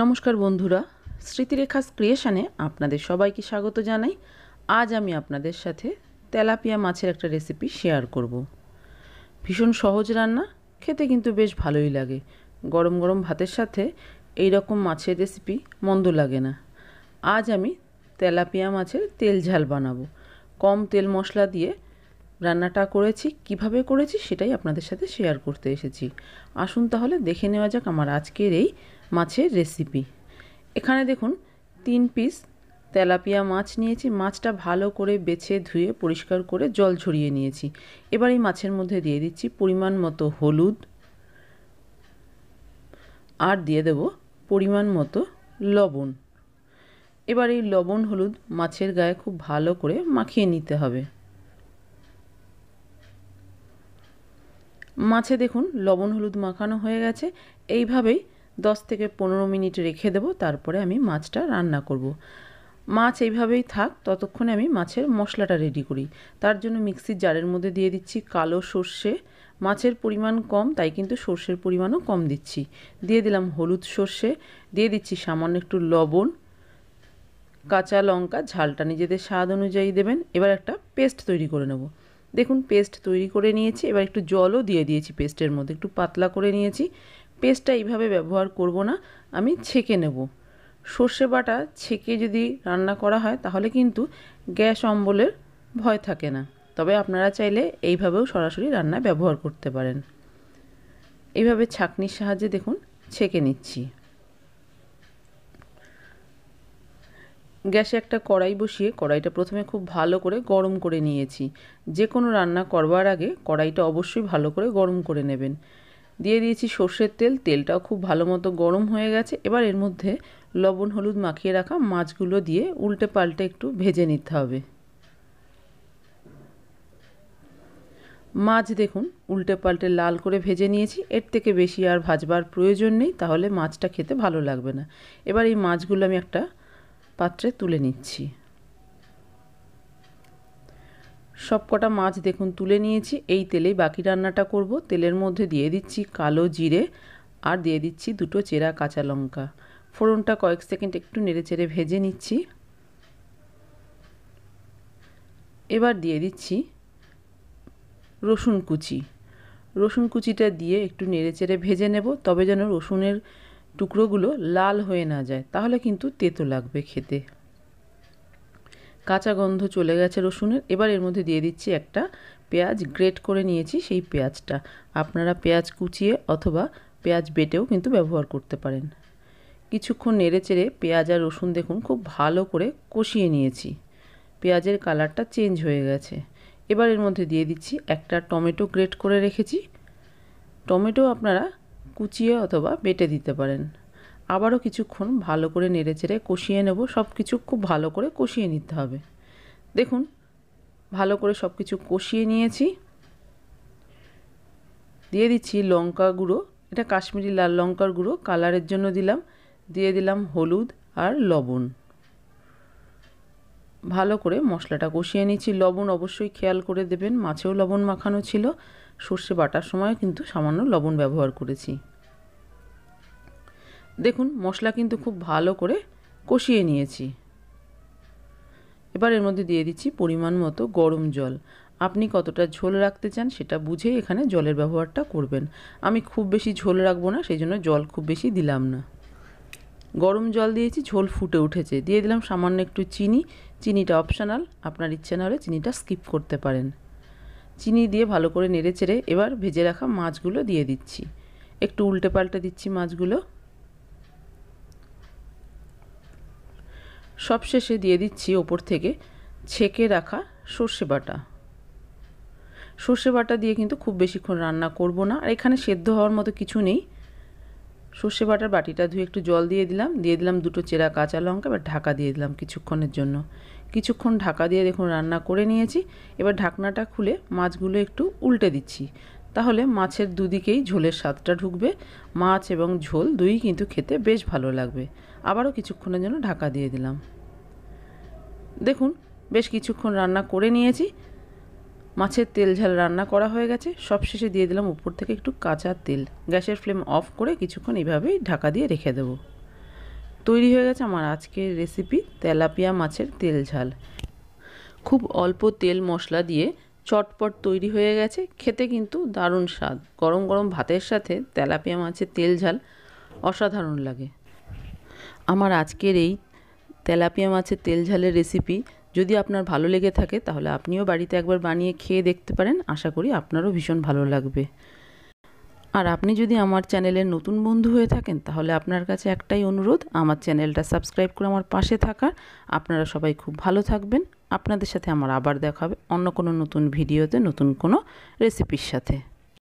নমস্কার বন্ধুরা, স্মৃতিরেখাস ক্রিয়েশনে আপনাদের সবাইকে স্বাগত জানাই। আজ আমি আপনাদের সাথে তেলাপিয়া মাছের একটা রেসিপি শেয়ার করব। ভীষণ সহজ রান্না, খেতে কিন্তু বেশ ভালোই লাগে। গরম গরম ভাতের সাথে এই রকম মাছের রেসিপি মন্দ লাগে না। আজ আমি তেলাপিয়া মাছের তেল ঝাল বানাবো। কম তেল মশলা দিয়ে রান্নাটা করেছি, কিভাবে করেছি সেটাই আপনাদের সাথে শেয়ার করতে এসেছি। আসুন তাহলে দেখে নেওয়া যাক আমার আজকের এই মাছের রেসিপি। এখানে দেখুন 3 পিস তেলাপিয়া মাছ নিয়েছি। মাছটা ভালো করে বেছে ধুয়ে পরিষ্কার করে জল ঝরিয়ে নিয়েছি। এবার এই মাছের মধ্যে দিয়ে দিচ্ছি পরিমাণ মতো হলুদ, আর দিয়ে দেব পরিমাণ মতো লবণ। এবার এই লবণ হলুদ মাছের গায়ে খুব ভালো করে মাখিয়ে নিতে হবে। মাছে দেখুন লবণ হলুদ মাখানো হয়ে গেছে। এইভাবেই 10 থেকে 15 মিনিট রেখে দেব, তারপরে আমি মাছটা রান্না করব। মাছ এইভাবেই থাক, ততক্ষণে আমি মাছের মশলাটা রেডি করি। তার জন্য মিক্সির জারের মধ্যে দিয়ে দিচ্ছি কালো সর্ষে। মাছের পরিমাণ কম, তাই কিন্তু সর্ষের পরিমাণও কম দিচ্ছি। দিয়ে দিলাম হলুদ সর্ষে, দিয়ে দিচ্ছি সামান্য একটু লবণ, কাঁচা লঙ্কা, ঝালটা নিজেদের স্বাদ অনুযায়ী দেবেন। এবার একটা পেস্ট তৈরি করে নেব। দেখুন পেস্ট তৈরি করে নিয়েছি। এবার একটু জলও দিয়ে দিয়েছি পেস্টের মধ্যে, একটু পাতলা করে নিয়েছি। পেস্টটা এইভাবে ব্যবহার করব না, আমি ছেঁকে নেব। সর্ষে বাটা ছেঁকে যদি রান্না করা হয় তাহলে কিন্তু গ্যাস অম্বলের ভয় থাকে না। তবে আপনারা চাইলে এইভাবেও সরাসরি রান্না ব্যবহার করতে পারেন। এইভাবে ছাঁকনির সাহায্যে দেখুন ছেঁকে নিচ্ছি। গ্যাসে একটা কড়াই বসিয়ে কড়াইটা প্রথমে খুব ভালো করে গরম করে নিয়েছি। যে কোনো রান্না করবার আগে কড়াইটা অবশ্যই ভালো করে গরম করে নেবেন। দিয়ে দিয়েছি সর্ষের তেল, তেলটাও খুব ভালো মতো গরম হয়ে গেছে। এবার এর মধ্যে লবণ হলুদ মাখিয়ে রাখা মাছগুলো দিয়ে উল্টে পাল্টে একটু ভেজে নিতে হবে। মাছ দেখুন উল্টে পাল্টে লাল করে ভেজে নিয়েছি। এর থেকে বেশি আর ভাজবার প্রয়োজন নেই, তাহলে মাছটা খেতে ভালো লাগবে না। এবার এই মাছগুলো আমি একটা পাত্রে তুলে নিচ্ছি। সব কটা মাছ দেখুন তুলে নিয়েছি। এই তেলেই বাকি রান্নাটা করব। তেলের মধ্যে দিয়ে দিচ্ছি কালো জিরে, আর দিয়ে দিচ্ছি 2টো চেরা কাঁচা লঙ্কা। ফোড়নটা কয়েক সেকেন্ড একটু নেড়েচেড়ে ভেজে নিচ্ছি। এবার দিয়ে দিচ্ছি রসুন কুচি। রসুন কুচিটা দিয়ে একটু নেড়েচেড়ে ভেজে নেব, তবে যেন রসুনের টুকরোগুলো লাল হয়ে না যায়, তাহলে কিন্তু তেতো লাগবে খেতে। কাঁচা গন্ধ চলে গেছে রসুনের। এবার এর মধ্যে দিয়ে দিচ্ছি একটা পেঁয়াজ গ্রেট করে নিয়েছি। সেই পেঁয়াজটা আপনারা পেঁয়াজ কুচিয়ে অথবা পেঁয়াজ বেটেও কিন্তু ব্যবহার করতে পারেন। কিছুক্ষণ নেড়েচেড়ে পেঁয়াজ আর রসুন দেখুন খুব ভালো করে কষিয়ে নিয়েছি। পেঁয়াজের কালারটা চেঞ্জ হয়ে গেছে। এবার এর মধ্যে দিয়ে দিচ্ছি একটা টমেটো গ্রেট করে রেখেছি। টমেটো আপনারা কুচিয়ে অথবা বেটে দিতে পারেন। আবারও কিছুক্ষণ ভালো করে নেড়েচেড়ে কষিয়ে নেব। সব কিছু খুব ভালো করে কষিয়ে নিতে হবে। দেখুন ভালো করে সব কিছু কষিয়ে নিয়েছি। দিয়ে দিচ্ছি লঙ্কা গুঁড়ো, এটা কাশ্মীরি লাল লঙ্কার গুঁড়ো, কালারের জন্য দিলাম। দিয়ে দিলাম হলুদ আর লবণ। ভালো করে মশলাটা কষিয়ে নিচ্ছি। লবণ অবশ্যই খেয়াল করে দেবেন, মাছেও লবণ মাখানো ছিল। সর্ষে বাটার সময় কিন্তু সামান্য লবণ ব্যবহার করেছি। দেখুন মশলা কিন্তু খুব ভালো করে কষিয়ে নিয়েছি। এবার এর মধ্যে দিয়ে দিচ্ছি পরিমাণ মতো গরম জল। আপনি কতটা ঝোল রাখতে চান সেটা বুঝে এখানে জলের ব্যবহারটা করবেন। আমি খুব বেশি ঝোল রাখবো না, সেই জন্য জল খুব বেশি দিলাম না। গরম জল দিয়েছি, ঝোল ফুটে উঠেছে। দিয়ে দিলাম সামান্য একটু চিনি। চিনিটা অপশনাল, আপনার ইচ্ছে না হলে চিনিটা স্কিপ করতে পারেন। চিনি দিয়ে ভালো করে নেড়েচেড়ে এবার ভেজে রাখা মাছগুলো দিয়ে দিচ্ছি। একটু উল্টে পাল্টে দিচ্ছি মাছগুলো। সবশেষে দিয়ে দিচ্ছি ওপর থেকে ছেঁকে রাখা সর্ষে বাটা। সর্ষে বাটা দিয়ে কিন্তু খুব বেশিক্ষণ রান্না করব না, আর এখানে সেদ্ধ হওয়ার মতো কিছু নেই। সর্ষে বাটার বাটিটা ধুয়ে একটু জল দিয়ে দিলাম। দিয়ে দিলাম 2টো চেরা কাঁচা লঙ্কা। এবার ঢাকা দিয়ে দিলাম কিছুক্ষণের জন্য। কিছুক্ষণ ঢাকা দিয়ে দেখুন রান্না করে নিয়েছি। এবার ঢাকনাটা খুলে মাছগুলো একটু উল্টে দিচ্ছি, তাহলে মাছের দুদিকেই ঝোলের স্বাদটা ঢুকবে। মাছ এবং ঝোল দুই কিন্তু খেতে বেশ ভালো লাগবে। আবারও কিছুক্ষণের জন্য ঢাকা দিয়ে দিলাম। দেখুন বেশ কিছুক্ষণ রান্না করে নিয়েছি। মাছের তেল ঝাল রান্না করা হয়ে গেছে। সবশেষে দিয়ে দিলাম উপর থেকে একটু কাঁচা তেল। গ্যাসের ফ্লেম অফ করে কিছুক্ষণ এইভাবেই ঢাকা দিয়ে রেখে দেব। তৈরি হয়ে গেছে আমার আজকের রেসিপি তেলাপিয়া মাছের তেল ঝাল। খুব অল্প তেল মশলা দিয়ে চটপট তৈরি হয়ে গেছে, খেতে কিন্তু দারুণ স্বাদ। গরম গরম ভাতের সাথে তেলাপিয়া মাছের তেল ঝাল অসাধারণ লাগে। আমার আজকের এই তেলাপিয়া মাছের তেল ঝালের রেসিপি যদি আপনার ভালো লেগে থাকে তাহলে আপনিও বাড়িতে একবার বানিয়ে খেয়ে দেখতে পারেন। আশা করি আপনারও ভীষণ ভালো লাগবে। আর আপনি যদি আমার চ্যানেলের নতুন বন্ধু হয়ে থাকেন তাহলে আপনার কাছে একটাই অনুরোধ, আমার চ্যানেলটা সাবস্ক্রাইব করে আমার পাশে থাকার। আপনারা সবাই খুব ভালো থাকবেন। আপনাদের সাথে আমার আবার দেখা হবে অন্য কোনো নতুন ভিডিওতে নতুন কোনো রেসিপির সাথে।